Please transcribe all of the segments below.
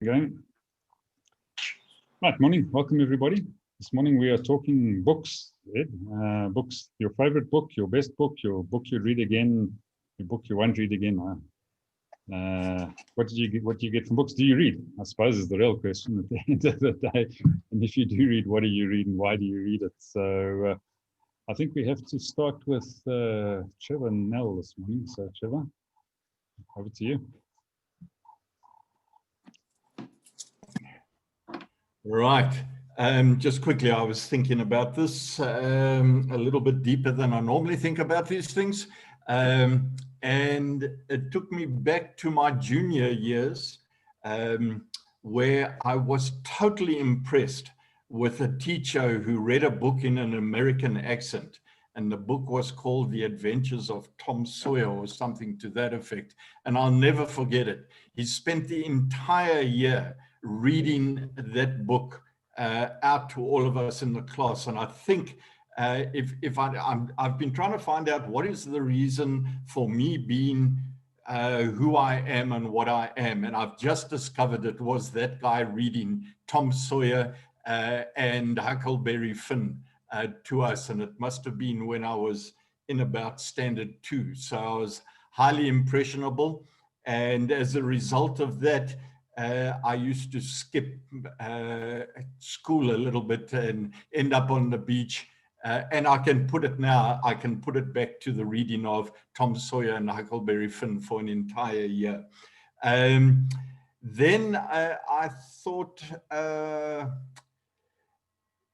Again. Right, morning. Welcome, everybody. This morning we are talking books. Books, your favorite book, your best book, your book you read again, your book you won't read again. What do you get from books? Do you read? I suppose is the real question at the end of the day. And if you do read, what do you read and why do you read it? So I think we have to start with Trevor and Nell this morning. So Trevor, over to you. Right. Just quickly, I was thinking about this a little bit deeper than I normally think about these things. And it took me back to my junior years, where I was totally impressed with a teacher who read a book in an American accent. And the book was called The Adventures of Tom Sawyer or something to that effect. And I'll never forget it. He spent the entire year reading that book out to all of us in the class. And I think I've been trying to find out what is the reason for me being who I am and what I am. And I've just discovered it was that guy reading Tom Sawyer and Huckleberry-Finn to us. And it must have been when I was in about standard 2. So I was highly impressionable. And as a result of that, I used to skip school a little bit and end up on the beach. And I can put it now, I can put it back to the reading of Tom Sawyer and Huckleberry-Finn for an entire year. Then I thought,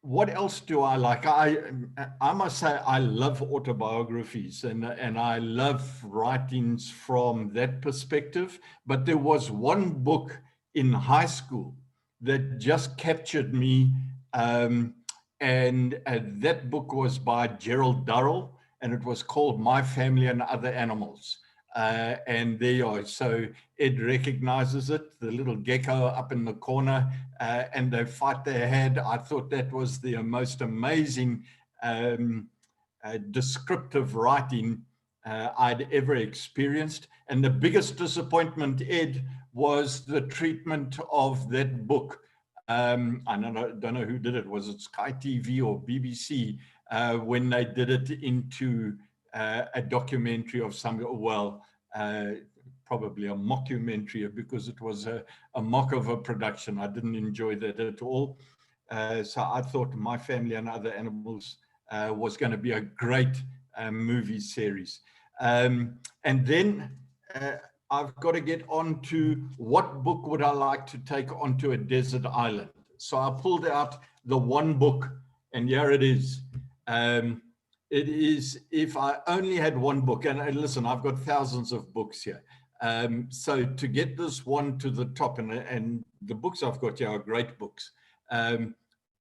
what else do I like? I must say I love autobiographies and I love writings from that perspective. But there was one book in high school that just captured me. And that book was by Gerald Durrell, and it was called My Family and Other Animals. And there you are. So Ed recognizes it, the little gecko up in the corner, and they fight their head. I thought that was the most amazing descriptive writing I'd ever experienced. And the biggest disappointment, Ed, was the treatment of that book. I don't know who did it. Was it Sky TV or BBC when they did it into a documentary of some, well, probably a mockumentary, because it was a mock of a production. I didn't enjoy that at all. So I thought My Family and Other Animals was going to be a great movie series. And then I've got to get on to what book would I like to take onto a desert island. So I pulled out the one book, and here it is. It is If I Only Had One Book. And listen, I've got thousands of books here. So to get this one to the top, and the books I've got here are great books,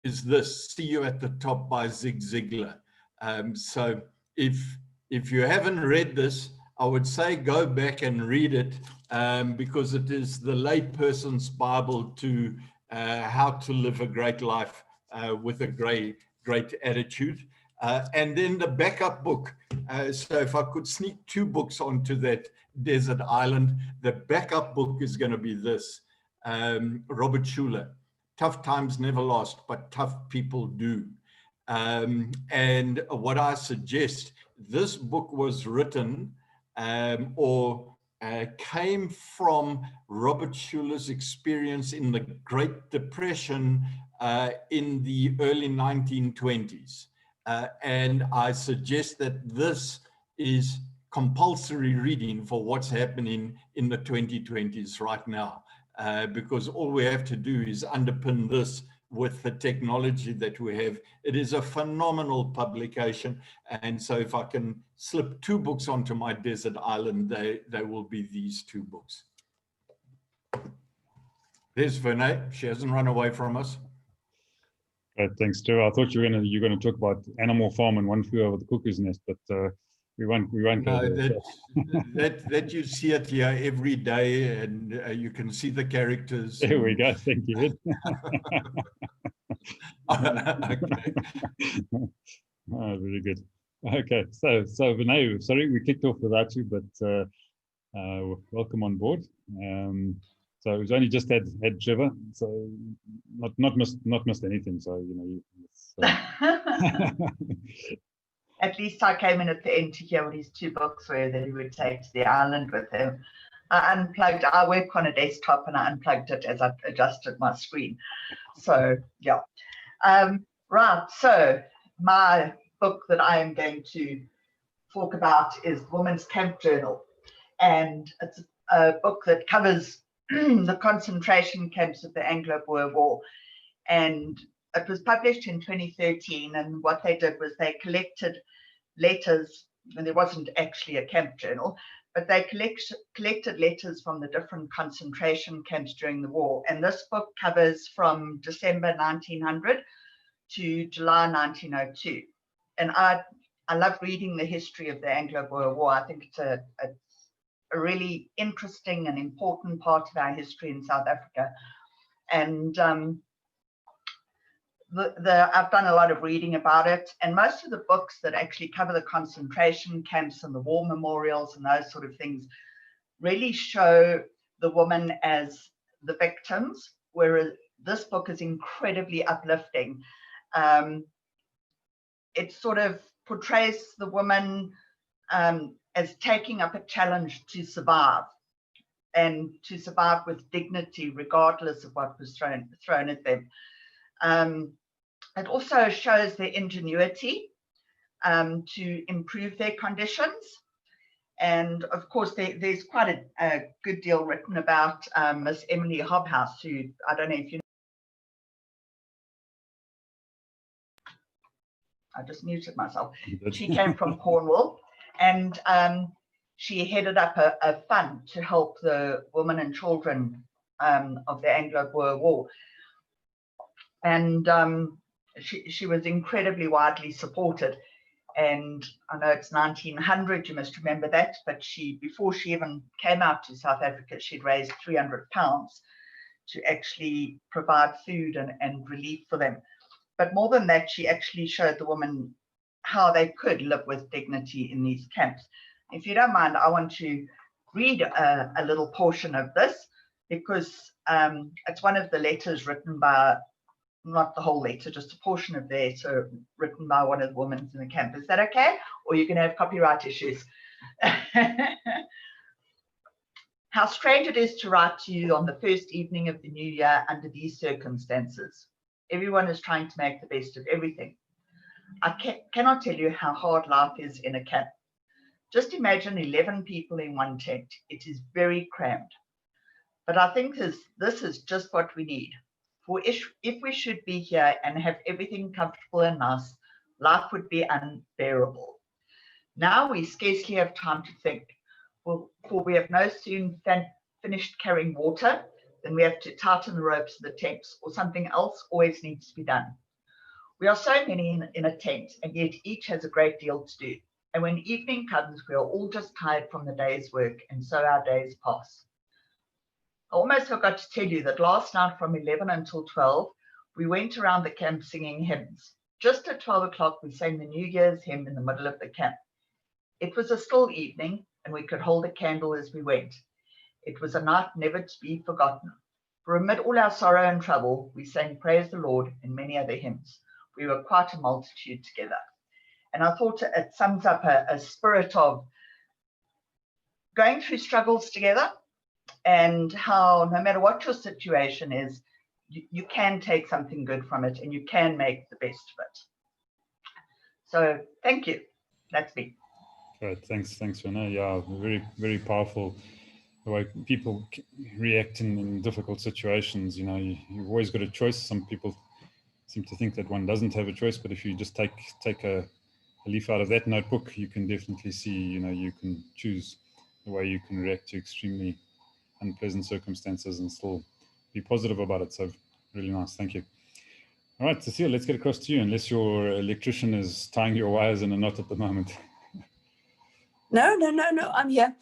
is this, See You at the Top by Zig Ziglar. So if you haven't read this, I would say go back and read it, because it is the lay person's Bible to how to live a great life with a great attitude. And then the backup book. So if I could sneak 2 books onto that desert island, the backup book is going to be this, Robert Schuller, Tough Times Never Last, but Tough People Do. And what I suggest, this book was written came from Robert Schuller's experience in the Great Depression in the early 1920s. And I suggest that this is compulsory reading for what's happening in the 2020s right now, because all we have to do is underpin this with the technology that we have. It is a phenomenal publication. And so if I can slip 2 books onto my desert island, they will be these 2 books. There's Vernay. She hasn't run away from us. Great, thanks, Trevor. I thought you were going to talk about Animal Farm and One Flew Over the Cuckoo's Nest, but we won't go there. that you see it here every day, and you can see the characters. There we go. Thank you, Ed. Okay. Oh, very good. Okay, so Vinay, sorry we kicked off without you, but welcome on board. So it was only just had Trevor, so not missed anything. So it's, At least I came in at the end to hear what his 2 books were that he would take to the island with him. I work on a desktop and I unplugged it as I adjusted my screen. So yeah. Right, so my book that I am going to talk about is Woman's Camp Journal. And it's a book that covers the concentration camps of the Anglo-Boer War. And it was published in 2013. And what they did was they collected letters, and there wasn't actually a camp journal, but they collected letters from the different concentration camps during the war. And this book covers from December 1900 to July 1902. And I love reading the history of the Anglo-Boer War. I think it's a really interesting and important part of our history in South Africa. And I've done a lot of reading about it, and most of the books that actually cover the concentration camps and the war memorials and those sort of things really show the woman as the victims, whereas this book is incredibly uplifting. It sort of portrays the woman as taking up a challenge to survive, and to survive with dignity regardless of what was thrown at them. It also shows their ingenuity to improve their conditions. And of course, there's quite a good deal written about Miss Emily Hobhouse, who, I don't know if you know, I just muted myself. She came from Cornwall, and she headed up a fund to help the women and children of the Anglo-Boer War. And she was incredibly widely supported. And I know it's 1900, you must remember that, but before she even came out to South Africa, she'd raised £300 to actually provide food and relief for them. But more than that, she actually showed the women how they could live with dignity in these camps. If you don't mind, I want to read a little portion of this, because it's one of the letters written by, not the whole letter, just a portion of the letter written by one of the women in the camp. Is that okay? Or you're going to have copyright issues? How strange it is to write to you on the first evening of the new year under these circumstances. Everyone is trying to make the best of everything. I cannot tell you how hard life is in a camp. Just imagine 11 people in one tent. It is very crammed. But I think this is just what we need. For if we should be here and have everything comfortable and nice, life would be unbearable. Now we scarcely have time to think, for we have no soon finished carrying water, then we have to tighten the ropes of the tents, or something else always needs to be done. We are so many in a tent, and yet each has a great deal to do. And when evening comes, we are all just tired from the day's work, and so our days pass. I almost forgot to tell you that last night from 11 until 12, we went around the camp singing hymns. Just at 12 o'clock, we sang the New Year's hymn in the middle of the camp. It was a still evening, and we could hold a candle as we went. It was a night never to be forgotten. For amid all our sorrow and trouble, we sang Praise the Lord and many other hymns. We were quite a multitude together. And I thought it sums up a spirit of going through struggles together, and how no matter what your situation is, you can take something good from it and you can make the best of it. So thank you. That's me. Great, thanks, Renee. Yeah, very, very powerful the way people react in difficult situations. You know, you've always got a choice. Some people seem to think that one doesn't have a choice, but if you just take a leaf out of that notebook, you can definitely see, you know, you can choose the way you can react to extremely unpleasant circumstances and still be positive about it. So really nice. Thank you. All right, Cecile, let's get across to you, unless your electrician is tying your wires in a knot at the moment. No, I'm here.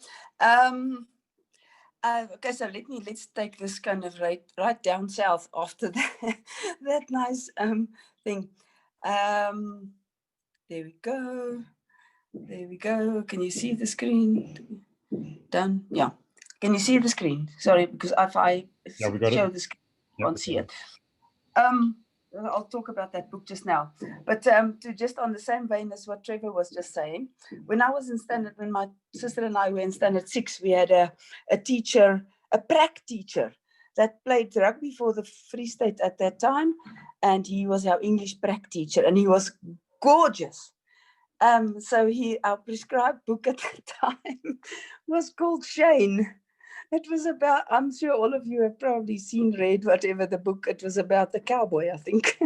Okay, so let's take this kind of right down south after that nice thing. There we go. Can you see the screen? Done. Yeah. Can you see the screen? Sorry, because if I Yeah, we got show it. the screen, Yeah, you won't see it. I'll talk about that book just now. But to just on the same vein as what Trevor was just saying, when I was in standard, when my sister and I were in standard 6, we had a teacher, a prac teacher that played rugby for the Free State at that time. And he was our English prac teacher, and he was gorgeous. So our prescribed book at that time was called Shane. It was about, I'm sure all of you have probably read whatever the book, it was about the cowboy, I think.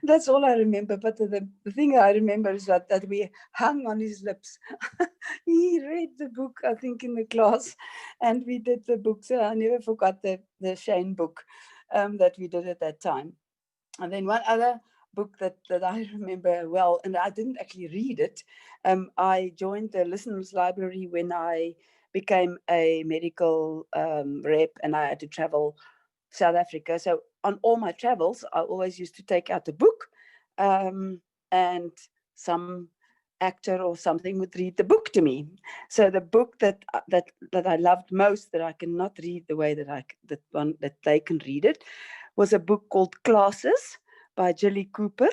That's all I remember. But the thing I remember is that we hung on his lips. He read the book, I think, in the class, and we did the book. So I never forgot the Shane book that we did at that time. And then one other book that I remember well, and I didn't actually read it. I joined the listeners' library when I became a medical rep, and I had to travel South Africa. So on all my travels, I always used to take out a book, and some actor or something would read the book to me. So the book that I loved most, that I cannot read the way that they can read it, was a book called Classes by Jilly Cooper.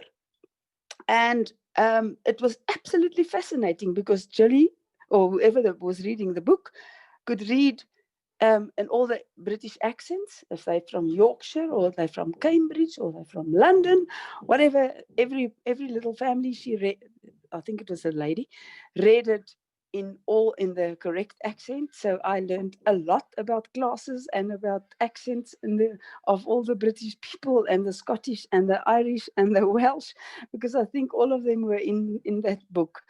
And it was absolutely fascinating because Jilly, or whoever that was reading the book, could read in all the British accents, if they're from Yorkshire or they're from Cambridge or they're from London, whatever, every little family she read, I think it was a lady, read it in the correct accent. So I learned a lot about classes and about accents of all the British people, and the Scottish and the Irish and the Welsh, because I think all of them were in that book.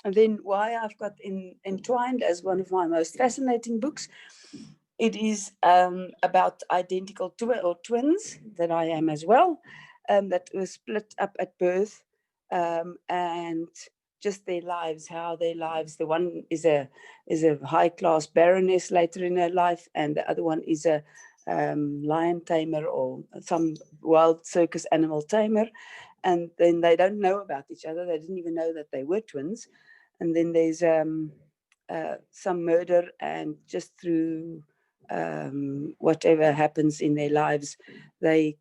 And then why I've got Entwined as one of my most fascinating books. It is about identical twins that I am as well, that were split up at birth, and just their lives, the one is a high class baroness later in her life, and the other one is a lion tamer or some wild circus animal tamer. And then they don't know about each other. They didn't even know that they were twins. And then there's some murder, and just through whatever happens in their lives, their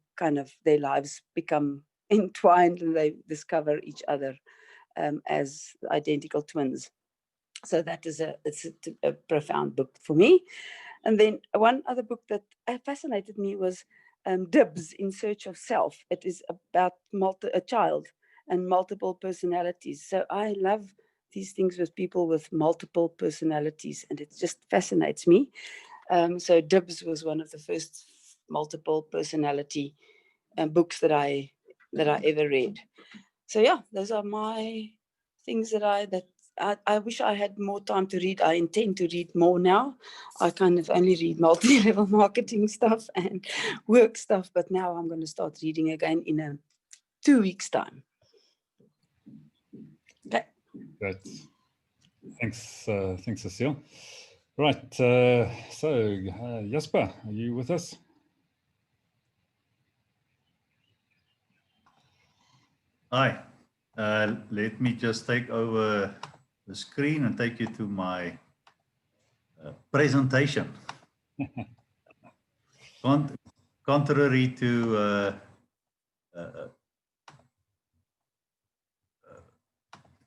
lives become entwined, and they discover each other as identical twins. So that is it's a profound book for me. And then one other book that fascinated me was Dibs, In Search of Self. It is about a child and multiple personalities. So I love these things with people with multiple personalities, and it just fascinates me. So Dibs was one of the first multiple personality books that I ever read. So yeah, those are my things that I wish I had more time to read. I intend to read more now. I kind of only read multi-level marketing stuff and work stuff, but now I'm going to start reading again in 2 weeks' time. Okay. Great. Thanks, Cecile. Right. So, Jasper, are you with us? Hi. Let me just take over the screen and take you to my presentation. Contrary to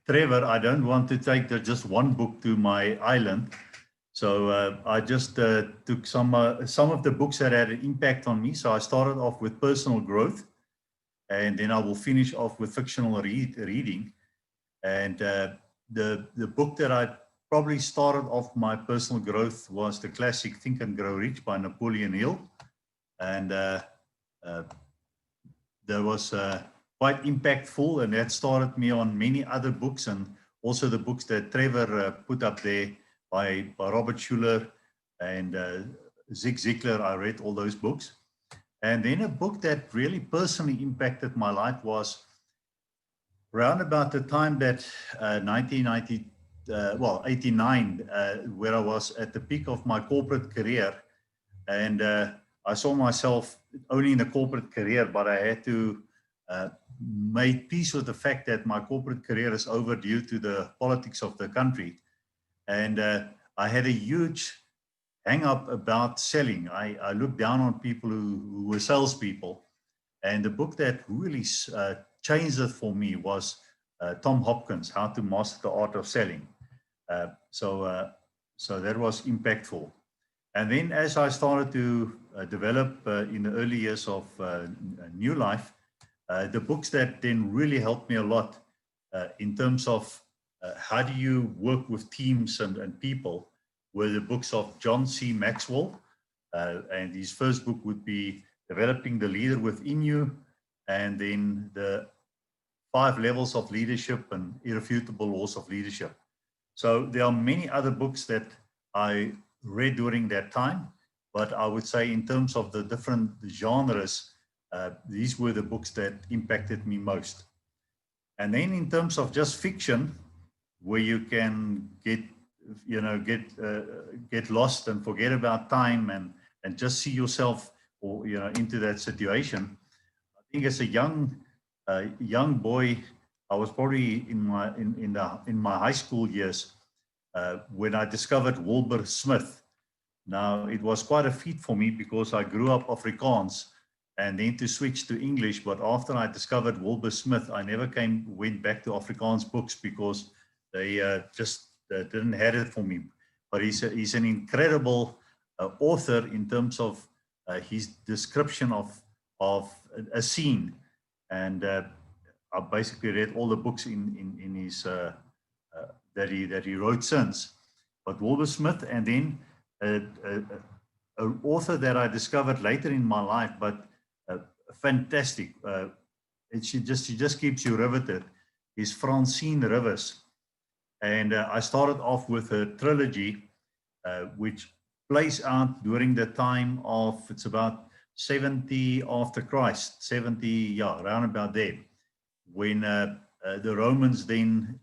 Trevor, I don't want to take just one book to my island. So I just took some of the books that had an impact on me. So I started off with personal growth, and then I will finish off with fictional reading. And the book that I probably started off my personal growth was the classic Think and Grow Rich by Napoleon Hill. And that was quite impactful, and that started me on many other books, and also the books that Trevor put up there by Robert Schuller and Zig Ziglar. I read all those books. And then a book that really personally impacted my life was around about the time that 89, where I was at the peak of my corporate career. And I saw myself only in a corporate career, but I had to make peace with the fact that my corporate career is over due to the politics of the country. And I had a huge hang up about selling. I looked down on people who were salespeople. And the book that really changed it for me was Tom Hopkins, How to Master the Art of Selling. So that was impactful. And then as I started to develop in the early years of New Life, the books that then really helped me a lot in terms of how do you work with teams and people were the books of John C. Maxwell. And his first book would be Developing the Leader Within You, and then the 5 Levels of Leadership and Irrefutable Laws of Leadership. So there are many other books that I read during that time, but I would say in terms of the different genres, these were the books that impacted me most. And then in terms of just fiction, where you can get lost and forget about time and just see yourself or into that situation. I think as a young boy, I was probably in my high school years when I discovered Wilbur Smith. Now it was quite a feat for me because I grew up Afrikaans and then to switch to English. But after I discovered Wilbur Smith, I never went back to Afrikaans books because they just didn't have it for me. But he's an incredible author in terms of his description of a scene, and I basically read all the books in his that he wrote since. But Wilbur Smith, and then an author that I discovered later in my life, but fantastic. She just keeps you riveted. Is Francine Rivers, and I started off with a trilogy, which plays out during the time of, it's about 70 after Christ, 70, yeah, around about there, when the Romans then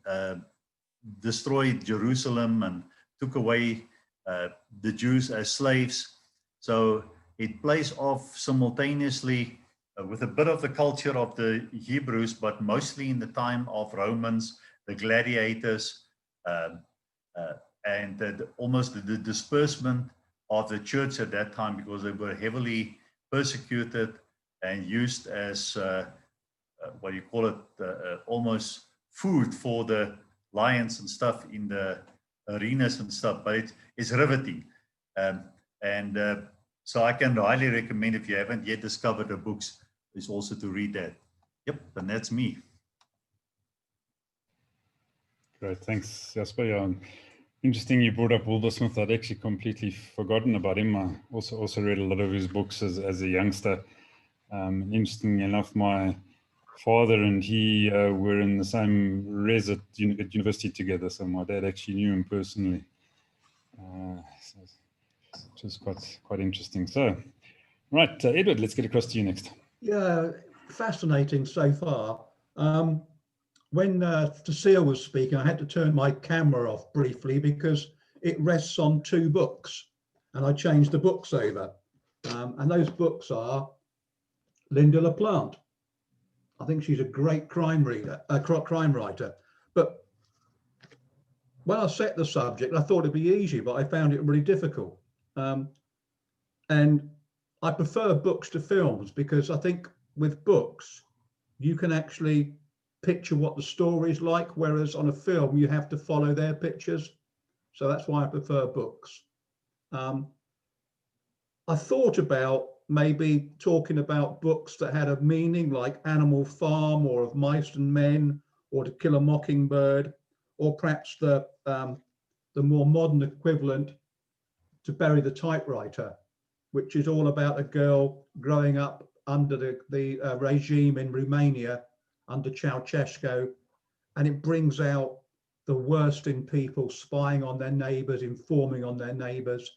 destroyed Jerusalem and took away the Jews as slaves. So it plays off simultaneously with a bit of the culture of the Hebrews, but mostly in the time of Romans, the gladiators, and almost the disbursement of the church at that time, because they were heavily persecuted and used as what do you call it, almost food for the lions and stuff in the arenas and stuff. But it's riveting, so I can highly recommend, if you haven't yet discovered the books, is also to read that. Yep, and that's me. Great, thanks, Jasper. Yeah, interesting you brought up Wilbur Smith. I'd actually completely forgotten about him. I also read a lot of his books as a youngster. Interesting enough, my father and he were in the same res at university together, so my dad actually knew him personally. So it was quite interesting. So, right, Edward, let's get across to you next. Yeah, fascinating so far. When Cecile was speaking, I had to turn my camera off briefly because it rests on 2 books, and I changed the books over. And those books are Linda LaPlante. I think she's a great crime writer. But when I set the subject, I thought it'd be easy, but I found it really difficult. And I prefer books to films because I think with books, you can actually picture what the story is like, whereas on a film, you have to follow their pictures. So that's why I prefer books. I thought about maybe talking about books that had a meaning, like Animal Farm or Of Mice and Men or To Kill a Mockingbird, or perhaps the more modern equivalent, To Bury the Typewriter, which is all about a girl growing up under the regime in Romania under Ceausescu, and it brings out the worst in people, spying on their neighbors, informing on their neighbors,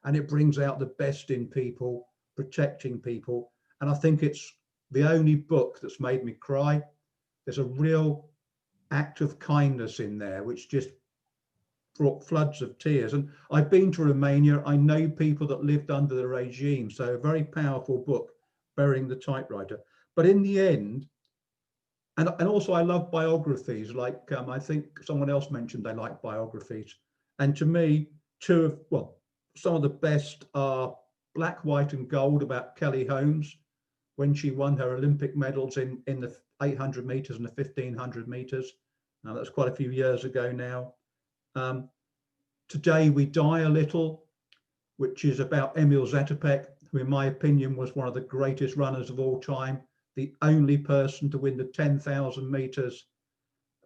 and it brings out the best in people, protecting people. And I think it's the only book that's made me cry. There's a real act of kindness in there, which just brought floods of tears. And I've been to Romania. I know people that lived under the regime. So a very powerful book, Burying the Typewriter. But in the end, and also I love biographies, like I think someone else mentioned they like biographies. And to me, some of the best are Black, White and Gold about Kelly Holmes when she won her Olympic medals in the 800 meters and the 1500 meters. Now, that's quite a few years ago now. Today We Die a Little, which is about Emil Zatopek, who in my opinion was one of the greatest runners of all time, the only person to win the 10,000 meters,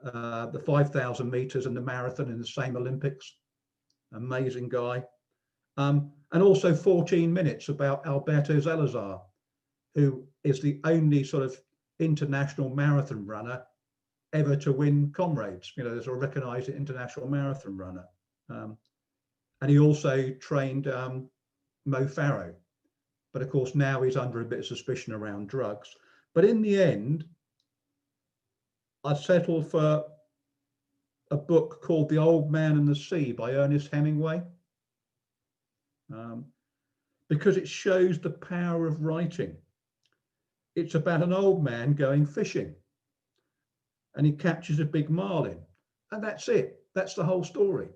the 5,000 meters and the marathon in the same Olympics. Amazing guy. And also 14 Minutes about Alberto Salazar, who is the only sort of international marathon runner ever to win Comrades. You know, there's a recognized international marathon runner. And he also trained Mo Farah, but of course now he's under a bit of suspicion around drugs. But in the end, I settled for a book called The Old Man and the Sea by Ernest Hemingway, because it shows the power of writing. It's about an old man going fishing and he catches a big marlin, and that's it. That's the whole story.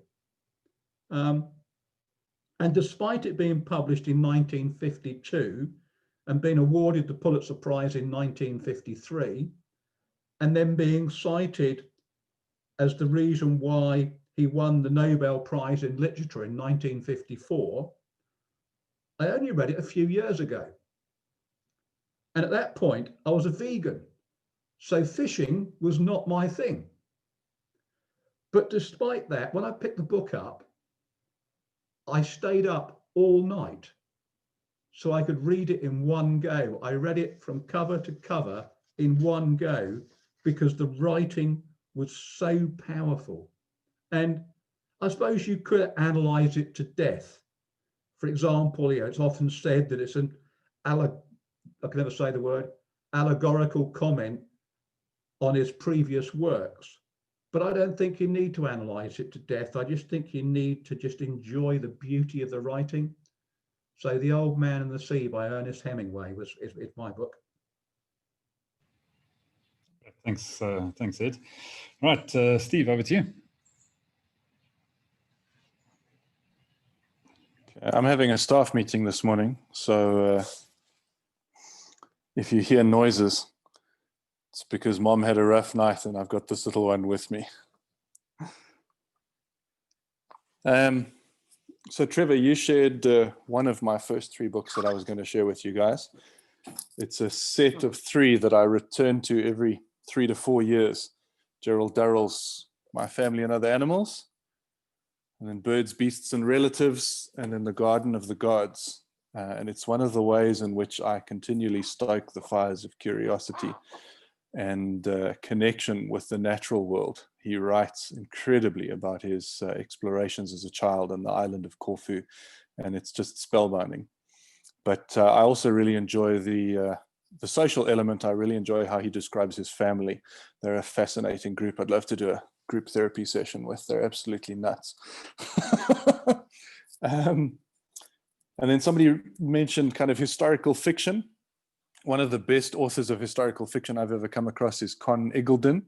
And despite it being published in 1952 and being awarded the Pulitzer Prize in 1953, and then being cited as the reason why he won the Nobel Prize in Literature in 1954, I only read it a few years ago. And at that point, I was a vegan. So fishing was not my thing. But despite that, when I picked the book up, I stayed up all night so I could read it in one go. I read it from cover to cover in one go because the writing was so powerful. And I suppose you could analyze it to death. For example, you know, it's often said that it's an I can never say the word, allegorical comment on his previous works. But I don't think you need to analyze it to death. I just think you need to just enjoy the beauty of the writing. So The Old Man and the Sea by Ernest Hemingway is my book. Thanks, thanks, Ed. Right, Steve, over to you. I'm having a staff meeting this morning, so if you hear noises, it's because Mom had a rough night and I've got this little one with me. So Trevor, you shared one of my first 3 books that I was going to share with you guys. It's a set of 3 that I return to every 3 to 4 years. Gerald Durrell's My Family and Other Animals, and then Birds, Beasts and Relatives, and then The Garden of the Gods. And it's one of the ways in which I continually stoke the fires of curiosity and connection with the natural world. He writes incredibly about his explorations as a child on the island of Corfu, and it's just spellbinding. But I also really enjoy the social element. I really enjoy how he describes his family. They're a fascinating group. I'd love to do a group therapy session with. They're absolutely nuts. And then somebody mentioned kind of historical fiction. One of the best authors of historical fiction I've ever come across is Con Eagledon.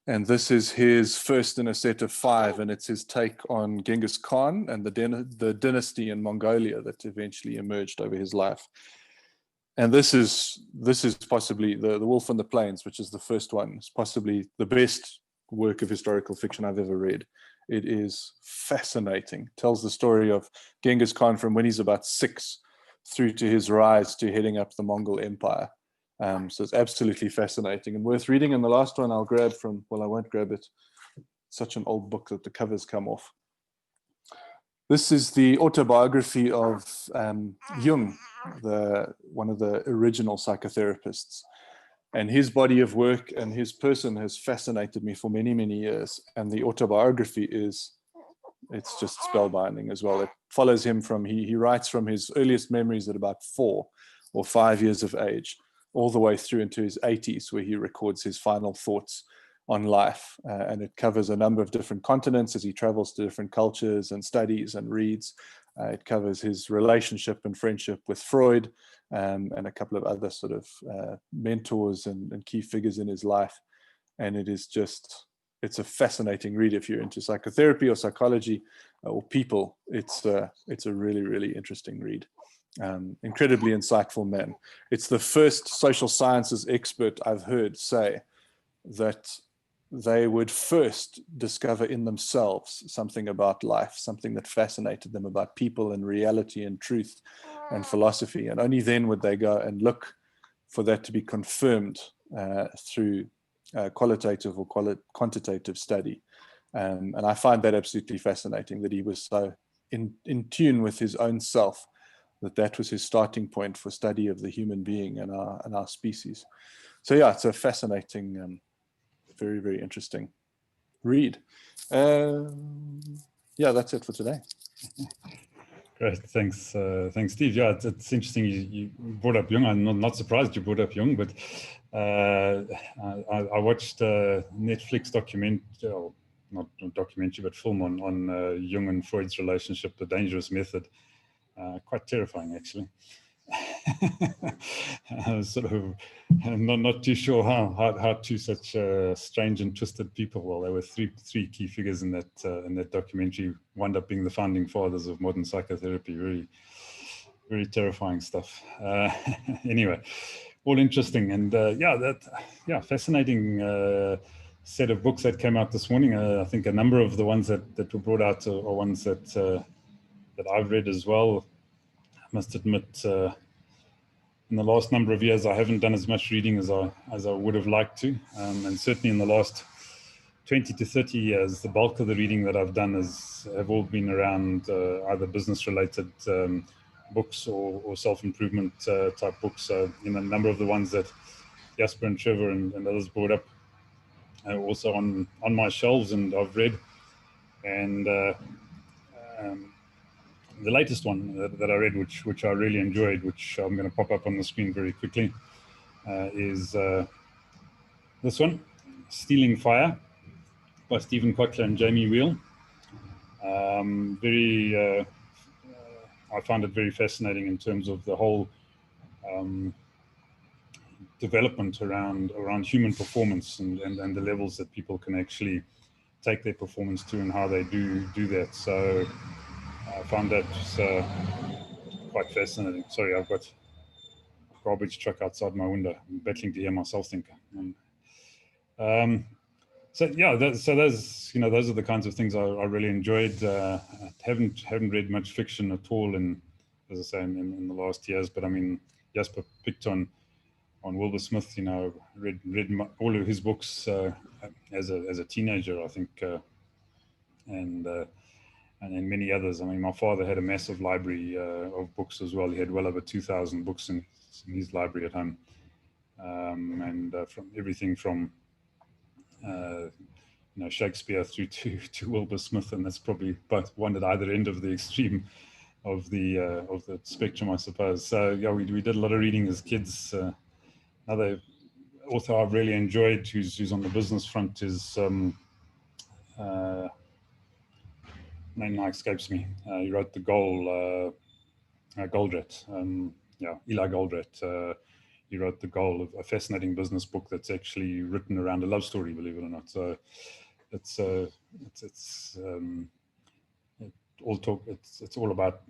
And this is his first in a set of 5, and it's his take on Genghis Khan and the dynasty in Mongolia that eventually emerged over his life. And this is possibly the Wolf on the Plains, which is the first one. It's possibly the best work of historical fiction I've ever read. It is fascinating. It tells the story of Genghis Khan from when he's about 6 through to his rise to heading up the Mongol Empire. So it's absolutely fascinating and worth reading. And the last one I'll grab from, well, I won't grab it. It's such an old book that the covers come off. This is the autobiography of Jung, one of the original psychotherapists. And his body of work and his person has fascinated me for many, many years. And the autobiography it's just spellbinding as well. It follows him from, he writes from his earliest memories at about 4 or 5 years of age, all the way through into his 80s, where he records his final thoughts on life. And it covers a number of different continents as he travels to different cultures and studies and reads. It covers his relationship and friendship with Freud, and a couple of other sort of mentors and key figures in his life. And it's a fascinating read if you're into psychotherapy or psychology. or people, it's a really, really interesting read. Incredibly insightful man. It's the first social sciences expert I've heard say that they would first discover in themselves something about life, something that fascinated them about people and reality and truth and philosophy. And only then would they go and look for that to be confirmed through qualitative or quantitative study. And I find that absolutely fascinating, that he was so in tune with his own self, that was his starting point for study of the human being and our species. So yeah, it's a fascinating, very, very interesting read. Yeah, that's it for today. Great, thanks, Steve. Yeah, it's interesting. You brought up Jung. I'm not surprised you brought up Jung, but I watched a Netflix not documentary, but film on Jung and Freud's relationship, The Dangerous Method. Quite terrifying, actually. I was sort of not too sure how two such strange and twisted people. Well, there were three key figures in that documentary. Wound up being the founding fathers of modern psychotherapy. Very, very terrifying stuff. Anyway, all interesting, and fascinating set of books that came out this morning. I think a number of the ones that were brought out are ones that I've read as well. I must admit, in the last number of years, I haven't done as much reading as I would have liked to. And certainly in the last 20 to 30 years, the bulk of the reading that I've done have all been around either business-related books or self-improvement type books. So, a number of the ones that Jasper and Trevor and others brought up are also on my shelves, and I've read. And the latest one that I read, which I really enjoyed, which I'm going to pop up on the screen very quickly, is this one, Stealing Fire, by Stephen Kotler and Jamie Wheel. I found it very fascinating in terms of the whole development around human performance and the levels that people can actually take their performance to and how they do that. So I found that quite fascinating. Sorry, I've got a garbage truck outside my window. I'm battling to hear myself think. So yeah, those are the kinds of things I really enjoyed. I haven't read much fiction at all, as I say, in the last years. But I mean, Jasper picked on Wilbur Smith. Read all of his books as a teenager, I think, and many others. I mean, my father had a massive library of books as well. He had well over 2,000 books in his library at home, and from everything from Shakespeare through to Wilbur Smith, and that's probably both one at either end of the extreme of the spectrum, I suppose. So yeah, we did a lot of reading as kids. Another author I've really enjoyed, who's on the business front, is name now escapes me. He wrote The Goal, Goldratt. Eli Goldratt. He wrote The Goal, a fascinating business book that's actually written around a love story, believe it or not. So it's all about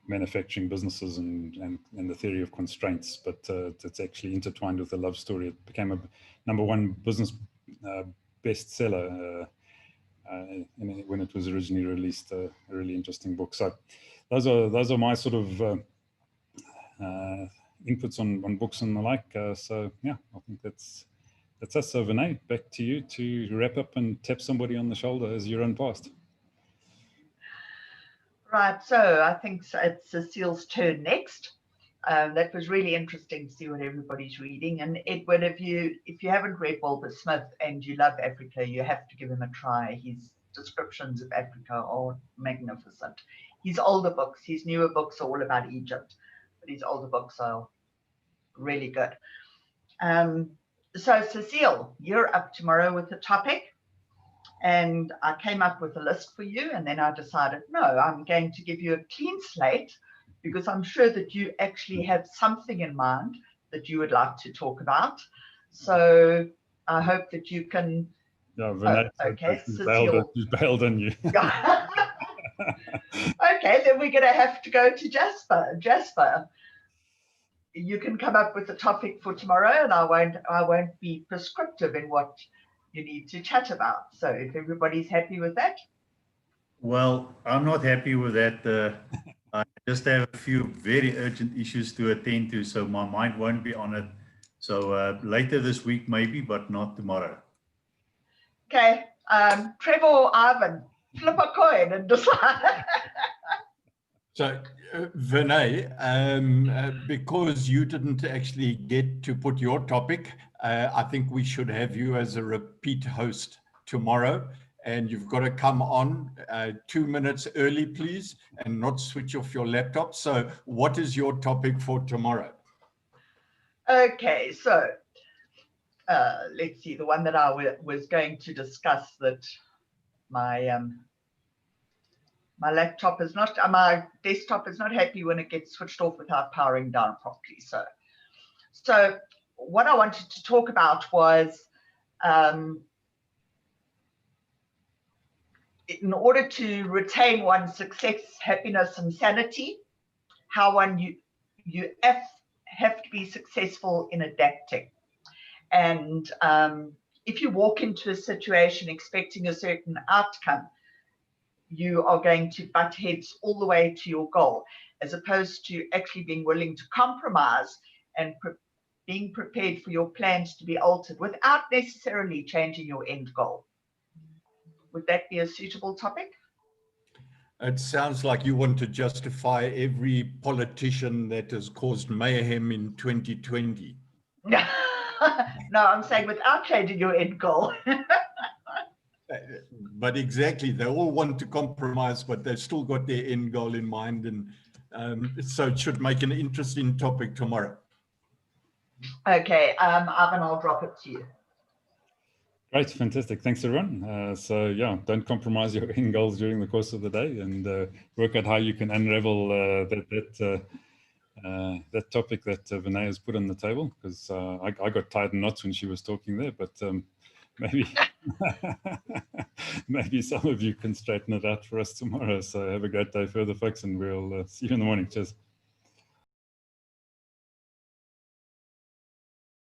manufacturing businesses and the theory of constraints, but it's actually intertwined with a love story. It became a #1 business bestseller when it was originally released. A really interesting book. So those are my sort of inputs on books and the like. So yeah, I think that's us. So Vinay, back to you to wrap up and tap somebody on the shoulder as you run past. Right, so I think it's Cecile's turn next. That was really interesting to see what everybody's reading. And Edward, if you haven't read Wilbur Smith and you love Africa, you have to give him a try. His descriptions of Africa are magnificent. His older books, his newer books are all about Egypt, but his older books are really good. So Cecile, you're up tomorrow with the topic. And I came up with a list for you, and then I decided, no, I'm going to give you a clean slate, because I'm sure that you actually have something in mind that you would like to talk about. So I hope that you can. Yeah, Vinay, okay, Cecile bailed on you. Okay, then we're going to have to go to Jasper. Jasper, you can come up with a topic for tomorrow, and I won't be prescriptive in what you need to chat about. So if everybody's happy with that. Well, I'm not happy with that. I just have a few very urgent issues to attend to, so my mind won't be on it. So later this week, maybe, but not tomorrow. Okay, Trevor or Ivan, flip a coin and decide. So, Vinay, because you didn't actually get to put your topic, I think we should have you as a repeat host tomorrow. And you've got to come on 2 minutes early, please, and not switch off your laptop. So what is your topic for tomorrow? Okay, so let's see, the one that I was going to discuss that my my laptop is not, my desktop is not happy when it gets switched off without powering down properly. So what I wanted to talk about was in order to retain one's success, happiness, and sanity, how you have to be successful in adapting. And if you walk into a situation expecting a certain outcome, you are going to butt heads all the way to your goal, as opposed to actually being willing to compromise and being prepared for your plans to be altered without necessarily changing your end goal. Would that be a suitable topic? It sounds like you want to justify every politician that has caused mayhem in 2020. No, I'm saying without changing your end goal. But exactly, they all want to compromise, but they've still got their end goal in mind. And so it should make an interesting topic tomorrow. Okay, Ivan, I'll drop it to you. Great, fantastic. Thanks, everyone. So yeah, don't compromise your end goals during the course of the day, and work out how you can unravel that topic that Vinay has put on the table, because I got tied in knots when she was talking there, but maybe maybe some of you can straighten it out for us tomorrow. So have a great day further, folks, and we'll see you in the morning. Cheers.